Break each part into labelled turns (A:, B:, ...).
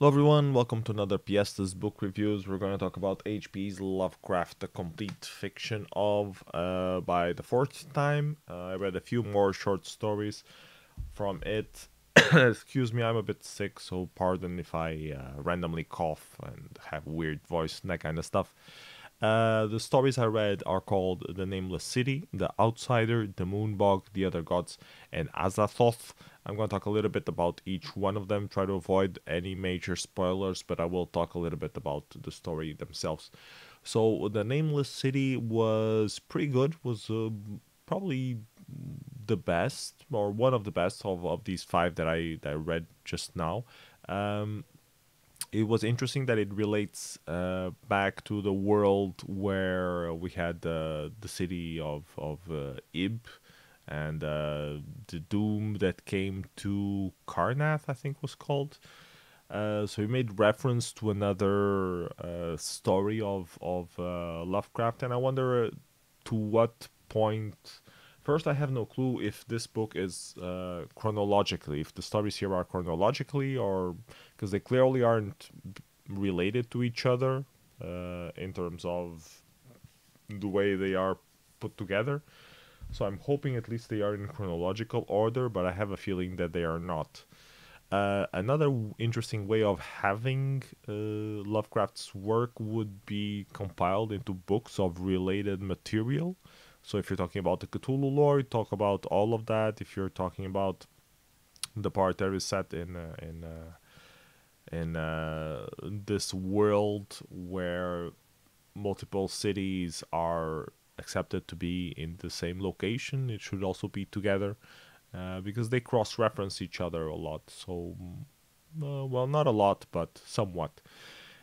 A: Hello everyone, welcome to another Piesta's book reviews. We're going to talk about H.P.'s Lovecraft, the complete fiction of, by the fourth time. I read a few more short stories from it. Excuse me, I'm a bit sick, so pardon if I randomly cough and have weird voice and that kind of stuff. The stories I read are called The Nameless City, The Outsider, The Moon-Bog, The Other Gods, and Azathoth. I'm going to talk a little bit about each one of them, try to avoid any major spoilers, but I will talk a little bit about the story themselves. So, The Nameless City was pretty good, was probably the best, or one of the best of these five that I read just now. Um, it was interesting that it relates back to the world where we had the city of Ib and the doom that came to Karnath, I think was called. So he made reference to another story of Lovecraft, and I wonder to what point. First, I have no clue if this book is chronologically, if the stories here are chronologically, or because they clearly aren't related to each other in terms of the way they are put together. So I'm hoping at least they are in chronological order, but I have a feeling that they are not. Another interesting way of having Lovecraft's work would be compiled into books of related material. So if you're talking about the Cthulhu lore, you talk about all of that. If you're talking about the part that is set in this world where multiple cities are accepted to be in the same location, it should also be together because they cross-reference each other a lot. So, well, not a lot, but somewhat.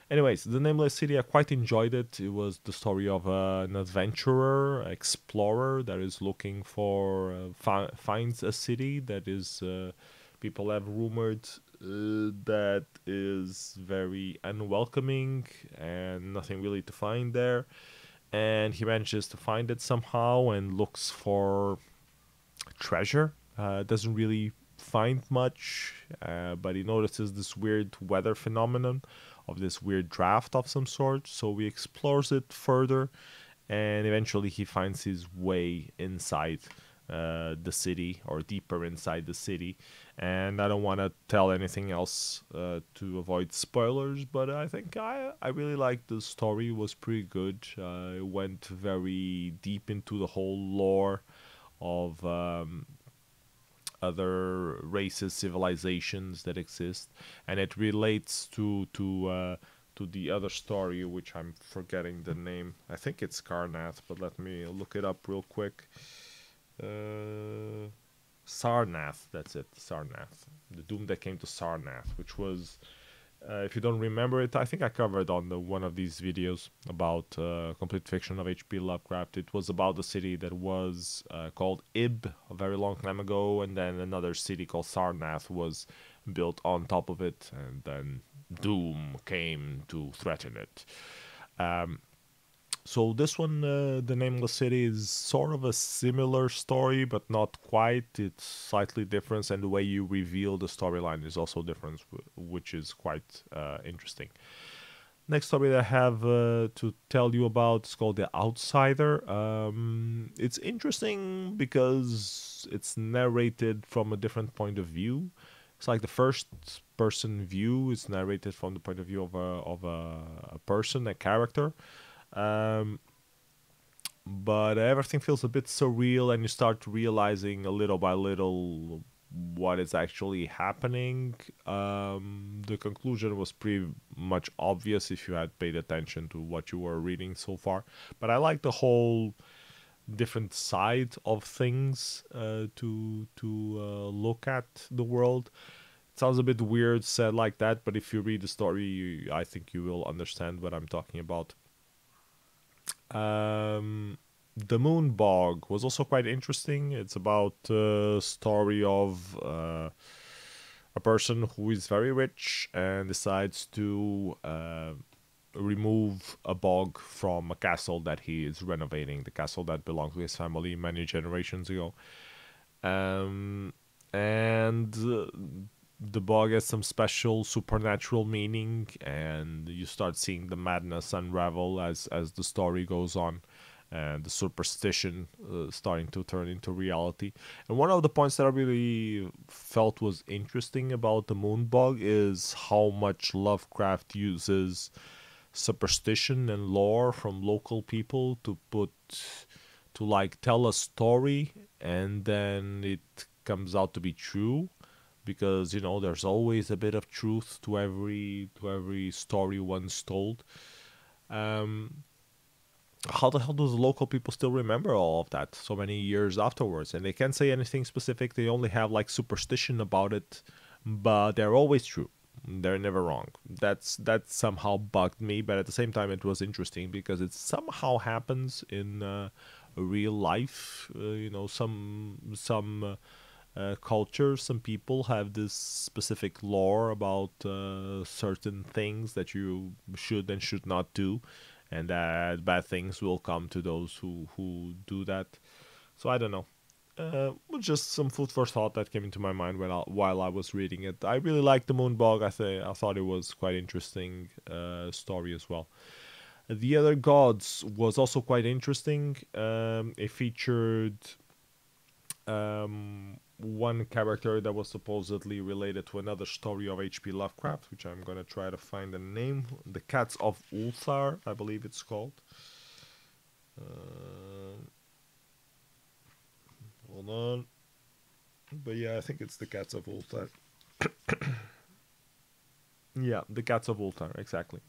A: Anyways, The Nameless City, I quite enjoyed it. It was the story of an adventurer, explorer that is looking for, finds a city that is, people have rumored that is very unwelcoming and nothing really to find there. And he manages to find it somehow and looks for treasure. Doesn't really find much, but he notices this weird weather phenomenon of this weird draft of some sort. So he explores it further, and eventually he finds his way inside the city, or deeper inside the city. And I don't want to tell anything else to avoid spoilers, but I think I really liked the story. It was pretty good. It went very deep into the whole lore of other races, civilizations that exist, and it relates to the other story, which I'm forgetting the name. I think it's Karnath, but let me look it up real quick. Sarnath, that's it, Sarnath. The Doom that came to Sarnath, which was, if you don't remember it, I think I covered on one of these videos about complete fiction of H.P. Lovecraft. It was about the city that was called Ib a very long time ago, and then another city called Sarnath was built on top of it, and then Doom came to threaten it. So this one, The Nameless City, is sort of a similar story, but not quite. It's slightly different, and the way you reveal the storyline is also different, which is quite interesting. Next story that I have to tell you about is called The Outsider. It's interesting because it's narrated from a different point of view. It's like the first person view. It's narrated from the point of view of a person, a character. But everything feels a bit surreal, and you start realizing a little by little what is actually happening. The conclusion was pretty much obvious if you had paid attention to what you were reading so far. But I like the whole different side of things to look at the world. It sounds a bit weird said like that, but if you read the story, I think you will understand what I'm talking about. The Moon-Bog was also quite interesting. It's about a story of a person who is very rich and decides to remove a bog from a castle that he is renovating, the castle that belonged to his family many generations ago. And the bog has some special supernatural meaning, and you start seeing the madness unravel as the story goes on, and the superstition starting to turn into reality. And one of the points that I really felt was interesting about the Moon-Bog is how much Lovecraft uses superstition and lore from local people to like tell a story, and then it comes out to be true, because there's always a bit of truth to every story once told. um how the hell do the local people still remember all of that so many years afterwards? And they can't say anything specific, they only have like superstition about it, but they're always true, they're never wrong. That somehow bugged me, but at the same time it was interesting because it somehow happens in real life. Some cultures, some people have this specific lore about certain things that you should and should not do, and that bad things will come to those who do that. So I don't know. Just some food for thought that came into my mind while I was reading it. I really liked the Moon-Bog. I thought it was quite interesting story as well. The Other Gods was also quite interesting. It featured one character that was supposedly related to another story of H.P. Lovecraft, which I'm gonna try to find the name. The Cats of Ulthar, I believe it's called. Hold on. But yeah, I think it's the Cats of Ulthar. Yeah, the Cats of Ulthar, exactly.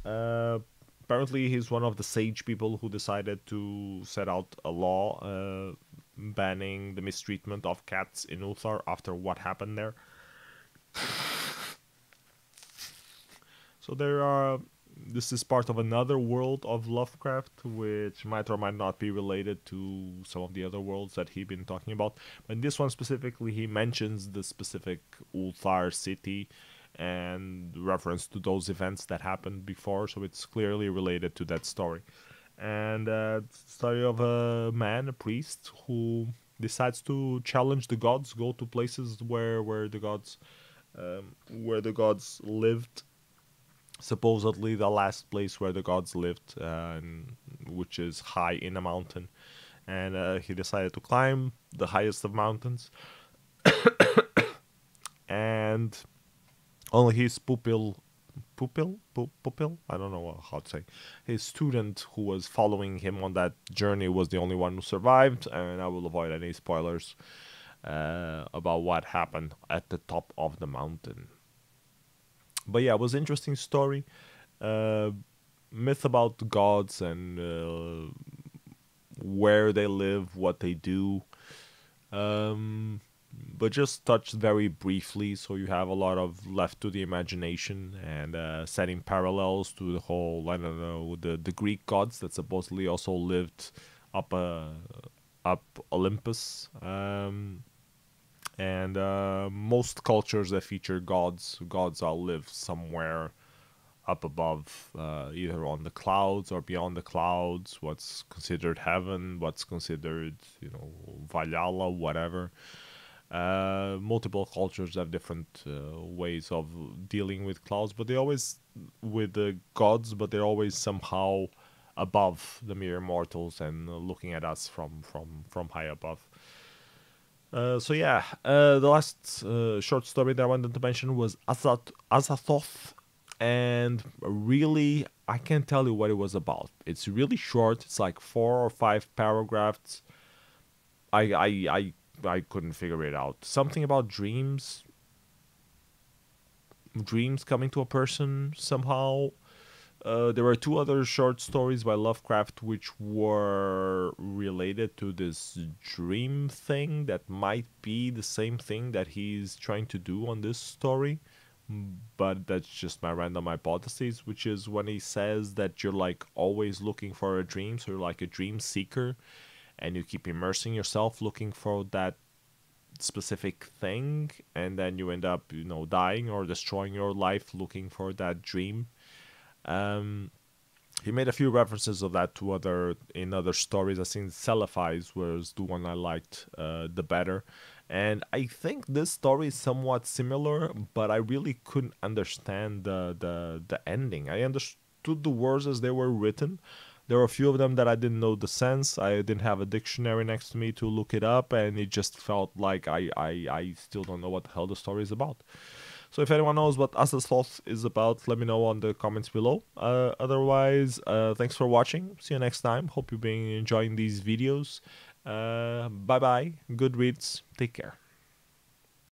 A: Uh, Apparently, he's one of the sage people who decided to set out a law banning the mistreatment of cats in Ulthar after what happened there. So there are. This is part of another world of Lovecraft, which might or might not be related to some of the other worlds that he's been talking about. But in this one specifically, he mentions the specific Ulthar city and reference to those events that happened before, so it's clearly related to that story. And story of a man, a priest, who decides to challenge the gods, go to places where the gods lived, supposedly the last place where the gods lived, which is high in a mountain. And he decided to climb the highest of mountains, and only his pupil, I don't know how to say, his student who was following him on that journey was the only one who survived. And I will avoid any spoilers about what happened at the top of the mountain. But yeah, it was an interesting story. Uh, Myth about the gods and where they live, what they do. Um, but just touched very briefly, so you have a lot of left to the imagination, and setting parallels to the whole, I don't know, the Greek gods that supposedly also lived up up Olympus. And most cultures that feature gods all live somewhere up above, either on the clouds or beyond the clouds. What's considered heaven, what's considered, Valhalla, whatever. Multiple cultures have different ways of dealing with clouds, but they always with the gods, but they're always somehow above the mere mortals and looking at us from high above. So yeah, the last short story that I wanted to mention was Azathoth, and really I can't tell you what it was about. It's really short. It's like 4 or 5 paragraphs. I couldn't figure it out. Something about dreams coming to a person somehow. There were 2 other short stories by Lovecraft which were related to this dream thing that might be the same thing that he's trying to do on this story. But that's just my random hypothesis, which is when he says that you're like always looking for a dream, so you're like a dream seeker, and you keep immersing yourself looking for that specific thing, and then you end up, dying or destroying your life looking for that dream. Um, he made a few references of that in other stories. I think Celiphies was the one I liked the better, And I think this story is somewhat similar, but I really couldn't understand the ending. I understood the words as they were written. There were a few of them that I didn't know the sense. I didn't have a dictionary next to me to look it up, and it just felt like I still don't know what the hell the story is about. So if anyone knows what Azathoth is about, let me know on the comments below. Otherwise, thanks for watching. See you next time. Hope you've been enjoying these videos. Bye bye. Good reads. Take care.